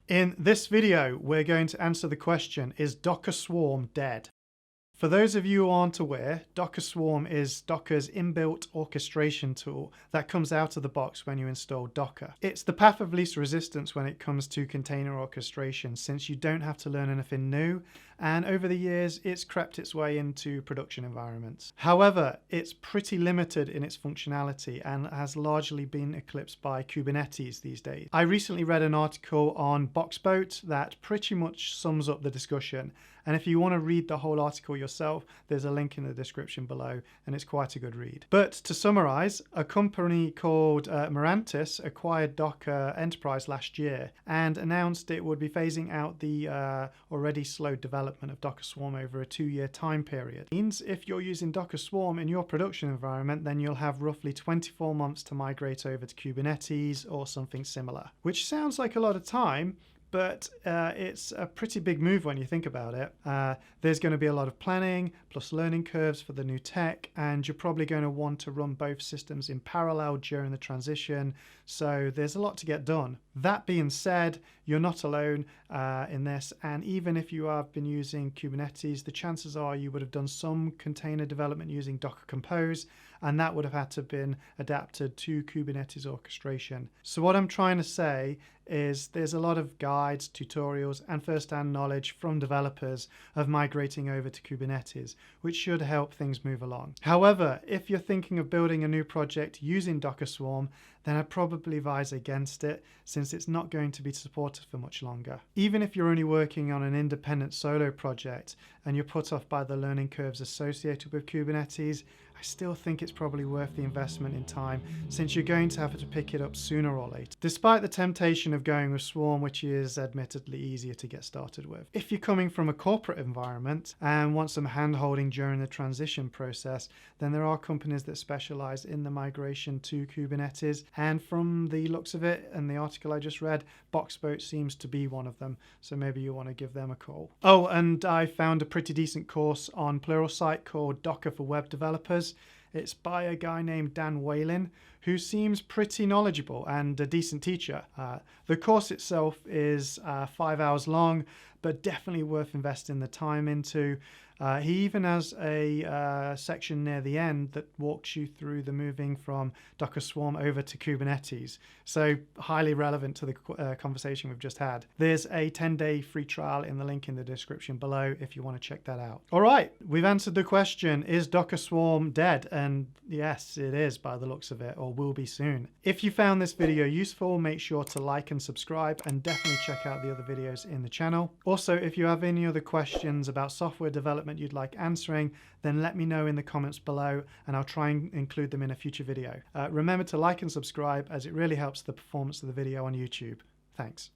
In this video, we're going to answer the question, is Docker Swarm dead? For those of you who aren't aware, Docker Swarm is Docker's inbuilt orchestration tool that comes out of the box when you install Docker. It's the path of least resistance when it comes to container orchestration, since you don't have to learn anything new, and over the years it's crept its way into production environments. However, it's pretty limited in its functionality and has largely been eclipsed by Kubernetes these days. I recently read an article on Boxboat that pretty much sums up the discussion, and if you want to read the whole article yourself, there's a link in the description below, and it's quite a good read. But to summarize, a company called Mirantis acquired Docker Enterprise last year and announced it would be phasing out the already slow development of Docker Swarm over a 2-year time period. It means if you're using Docker Swarm in your production environment, then you'll have roughly 24 months to migrate over to Kubernetes or something similar, which sounds like a lot of time, but it's a pretty big move when you think about it. There's going to be a lot of planning, plus learning curves for the new tech, and you're probably going to want to run both systems in parallel during the transition, so there's a lot to get done. That being said, you're not alone in this, and even if you have been using Kubernetes, the chances are you would have done some container development using Docker Compose, and that would have had to have been adapted to Kubernetes orchestration. So what I'm trying to say is there's a lot of guides, tutorials, and first-hand knowledge from developers of migrating over to Kubernetes, which should help things move along. However, if you're thinking of building a new project using Docker Swarm, then I'd probably advise against it, since it's not going to be supported for much longer. Even if you're only working on an independent solo project and you're put off by the learning curves associated with Kubernetes, I still think it's probably worth the investment in time, since you're going to have to pick it up sooner or later, despite the temptation of going with Swarm, which is admittedly easier to get started with. If you're coming from a corporate environment and want some hand-holding during the transition process, then there are companies that specialize in the migration to Kubernetes, and from the looks of it and the article I just read, Boxboat seems to be one of them, so maybe you want to give them a call. Oh, and I found a pretty decent course on Pluralsight called Docker for Web Developers. It's by a guy named Dan Whalen, who seems pretty knowledgeable and a decent teacher. The course itself is 5 hours long, but definitely worth investing the time into. He even has a section near the end that walks you through the moving from Docker Swarm over to Kubernetes, so highly relevant to the conversation we've just had. There's a 10-day free trial in the link in the description below if you want to check that out. All right, we've answered the question, is Docker Swarm dead? And yes, it is by the looks of it, or will be soon. If you found this video useful, make sure to like and subscribe, and definitely check out the other videos in the channel. Also, if you have any other questions about software development you'd like answering, then let me know in the comments below and I'll try and include them in a future video. Remember to like and subscribe, as it really helps the performance of the video on YouTube. Thanks.